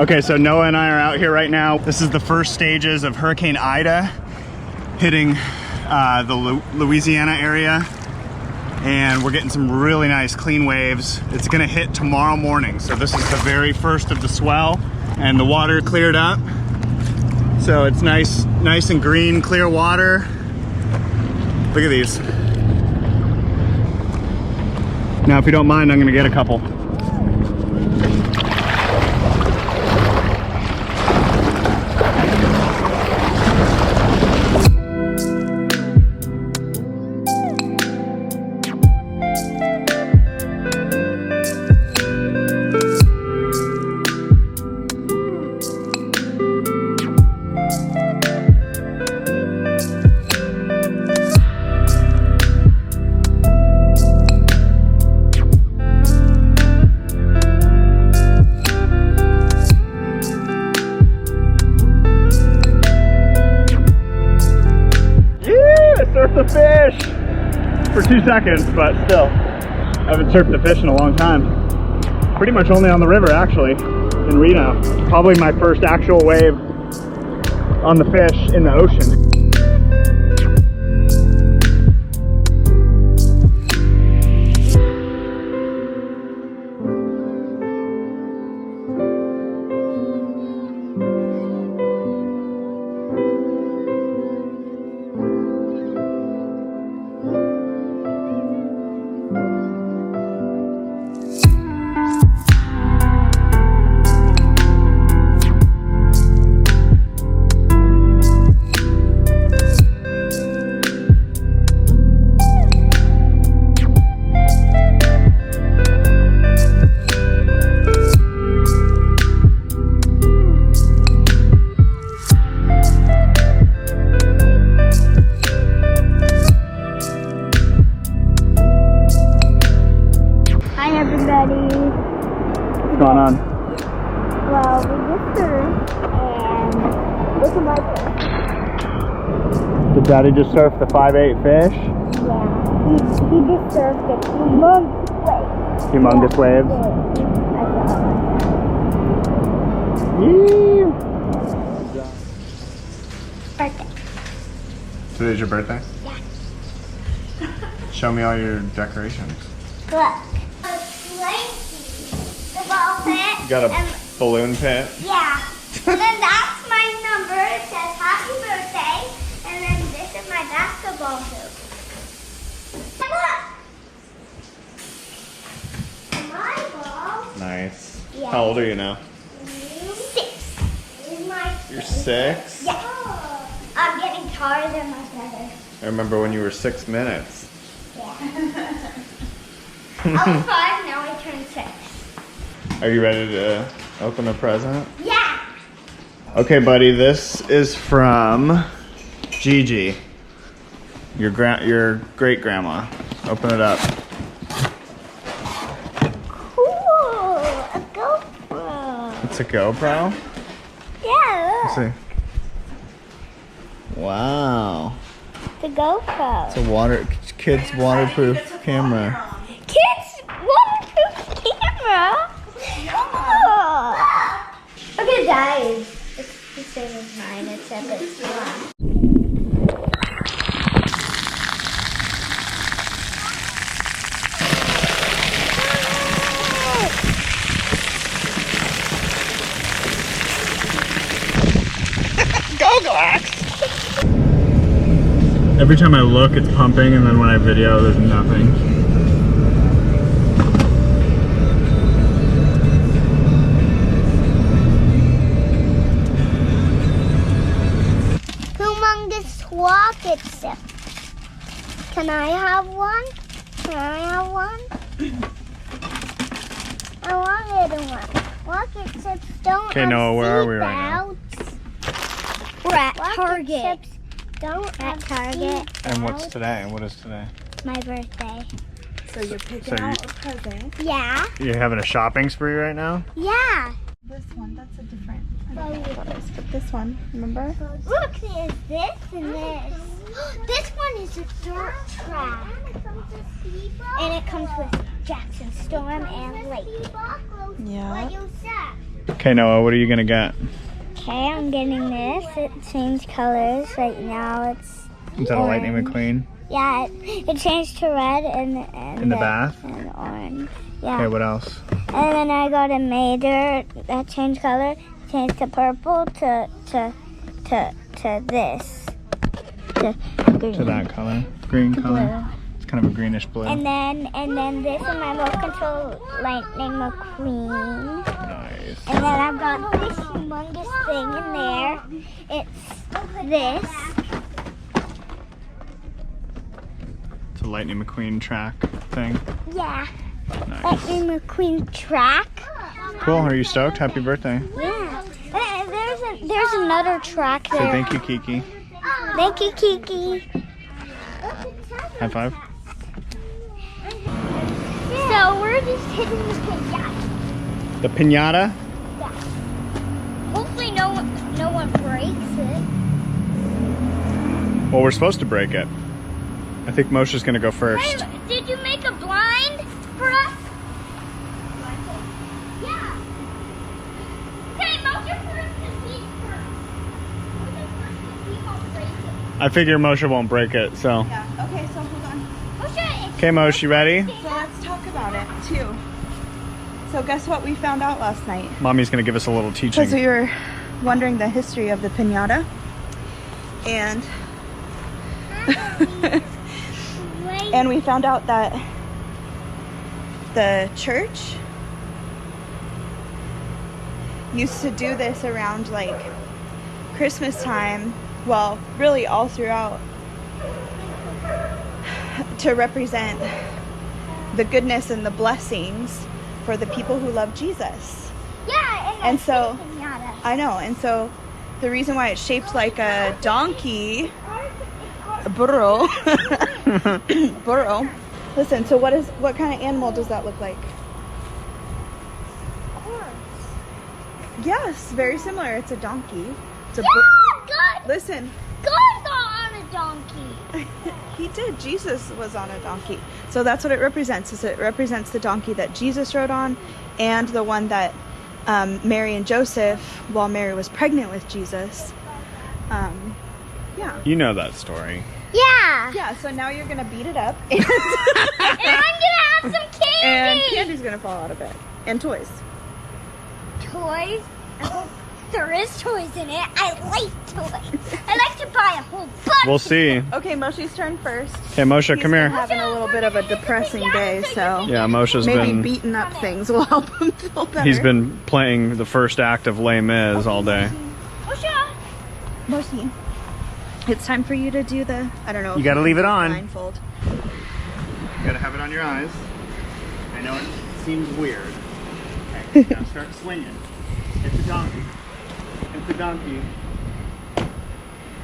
Okay, so Noah and I are out here right now. This is the first stages of Hurricane Ida hitting the Louisiana area. And we're getting some really nice clean waves. It's gonna hit tomorrow morning. So this is the very first of the swell, and the water cleared up. So it's nice and green, clear water. Look at these. Now, if you don't mind, I'm gonna get a couple. Surfed the fish for 2 seconds, but still, I haven't surfed the fish in a long time. Pretty much only on the river, actually, in Reno. Probably my first actual wave on the fish in the ocean. What's going on? Well, we just surfed and look at my fish. Did Daddy just surf the 5'8" fish? Yeah, he just surfed a humongous wave. Humongous waves? Yeah, birthday. Today's your birthday? Yeah. Show me all your decorations. Look. The ball pit. You got a balloon pit? Yeah. And then that's my number. It says happy birthday. And then this is my basketball hoop. And look. My ball. Nice. Yeah. How old are you now? 6. You're 6? Yeah. I'm getting taller than my brother. I remember when you were 6 minutes. Yeah. I was 5, now I turned 6. Are you ready to open a present? Yeah. Okay, buddy, this is from Gigi, your great-grandma. Open it up. Cool. A GoPro. It's a GoPro? Yeah, Let's look. see. Wow. The GoPro. It's a kid's waterproof camera. Kids waterproof camera. Oh. Look at Daddy's. It's the same as mine, except it's black. Go, Glax! Every time I look, it's pumping, and then when I video, there's nothing. Humongous rocket ship. Can I have one? Can I have one? I wanted one. Rocket ships don't Okay, have Noah, where are we right now? seatbelts. We're at Target. Ships don't have Target. And what's today? What is today? My birthday. So you're picking out a present. Yeah. You're having a shopping spree right now? Yeah. This one, that's a different. Oh, But this one, remember? look, there's this and this. This one is a dirt track. And it comes with Jackson Storm and Lake. Yeah. What you said. Okay, Noah, what are you gonna get? Okay, I'm getting this. It changed colors. Right now it's Is that a Lightning orange. McQueen? Yeah, it changed to red and In the bath? and orange. Yeah. Okay, what else? And then I got a Mater that changed color, changed to purple to this. To green. To that color? Green color? Blue. It's kind of a greenish blue. And then this is my remote control Lightning McQueen. Nice. And then I've got this humongous thing in there. It's this. It's a Lightning McQueen track thing. Yeah. Nice. Lightning McQueen track. Cool, are you stoked? Happy birthday. Yeah. There's another track Say there. thank you, Kiki. Thank you, Kiki. High five. So we're just hitting the pinata. The pinata? Hopefully no one breaks it. Well, we're supposed to break it. I think Moshe's gonna go first. Hey, did you make a blind for us? Yeah. Okay, Moshe first to see first. Moshe first to see won't break it. I figure Moshe won't break it, so. Yeah. Okay, so hold on. Moshe, Okay, Moshe, you ready? So let's talk about it too. So guess what we found out last night? Mommy's gonna give us a little Because teaching. we were wondering the history of the piñata. And and we found out that the church used to do this around like Christmas time, well, really all throughout, to represent the goodness and the blessings for the people who love Jesus. Yeah, And so pinata. I know, and so the reason why it's shaped like a donkey, a burro, burro. Listen, so what kind of animal does that look like? Yes, very similar. It's a donkey. It's a God, Listen, God got on a donkey. he did. Jesus was on a donkey. So that's what it represents. Is it represents the donkey that Jesus rode on, and the one that Mary and Joseph, while Mary was pregnant with Jesus. Yeah. You know that story. Yeah. Yeah, so now you're gonna beat it up, And I'm gonna have some candy. and candy's gonna fall out of it, and toys. Toys? Oh, there is toys in it. I like toys. I like to buy a whole bunch. We'll see. Okay, Moshe's turn first. Okay, Moshe, He's come been here. having a little bit of a depressing day, so Yeah, Moshe's maybe been, beating up things will help him feel better. he's been playing the first act of Les Mis all day. Moshe, it's time for you to do the, I don't know. You gotta leave it on. Blindfold. You gotta have it on your eyes. I know it seems weird. Okay, now start swinging. Hit the donkey. Hit the donkey.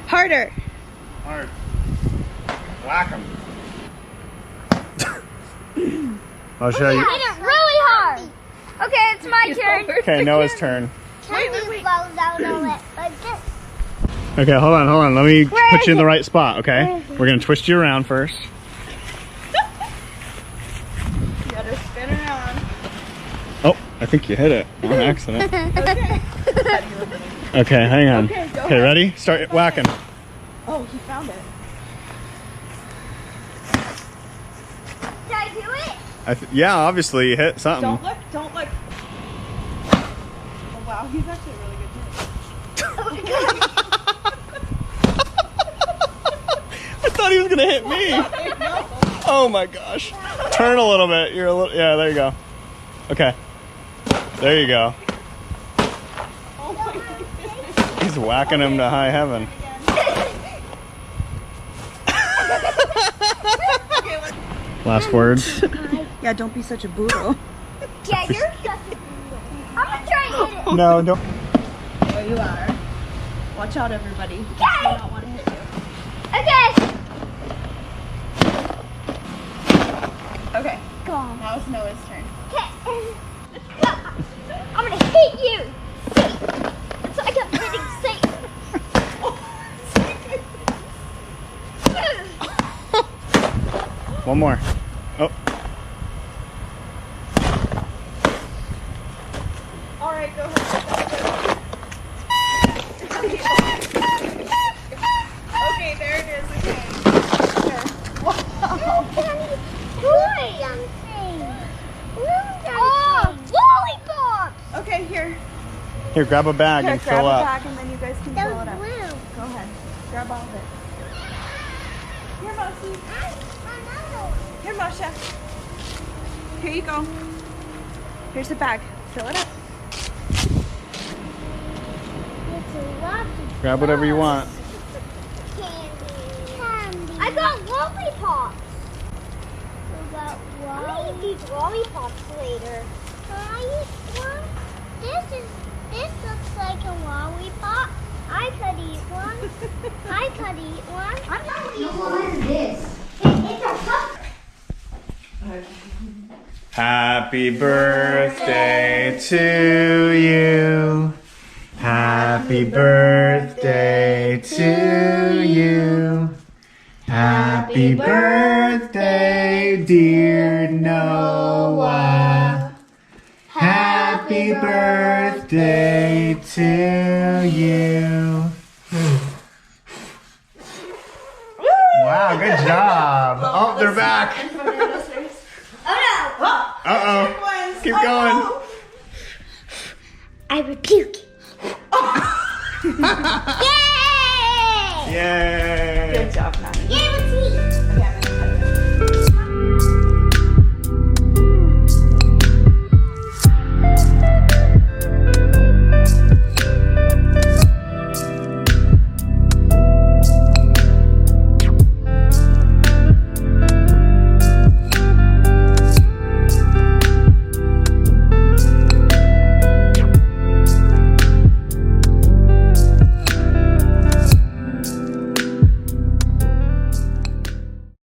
Harder. Hard. Whack him. I'll show you. Hit it really hard. Okay, it's my turn. Okay, Noah's turn. Candy falls out of it like this. Okay, hold on. Let me Where put is you in the it? right spot, okay? We're gonna twist you around first. You gotta spin around. Oh, I think you hit it on accident. Okay. Okay, hang on. Okay, go Okay, ahead. ready? Start whacking. Oh, he found it. Did I do it? Yeah, obviously you hit something. Don't look, don't look. Oh wow, he's actually a really good hitter. I thought he was gonna hit me. Oh my gosh. Turn a little bit. You're a little. Yeah, there you go. Okay. There you go. He's whacking him to high heaven. Last words. Yeah, don't be such a burro. Yeah, you're such a brutal. I'm gonna try and hit it. No, don't. Oh, you are. Watch out, everybody. He does Okay. not want to hit you. Okay. Okay, Go on. now it's Noah's turn. Okay. I'm gonna hit you. It's like I'm hitting Satan. One more. Oh, All right, go ahead. Here, grab a bag Here, and grab fill a up. bag and then you guys can That fill was it up. blue. Go ahead. Grab all of it. Here, Moshi. Another one. Here, Moshe. Here you go. Here's the bag. Fill it up. It's a lot of Grab whatever you want. candy. I got lollipops. I'm gonna eat these lollipops later. Can I eat one? This looks like a lollipop. I could eat one. I could eat one. I'm gonna eat one. What is this? It's a cup. Happy birthday to you. Happy birthday to you. Happy birthday, dear Noah. Happy birthday to you. Wow, good job. Oh, they're back. Oh no! Uh-oh. Keep going. I rebuke you. Yay! Yay. Good job, Maddie. Yay!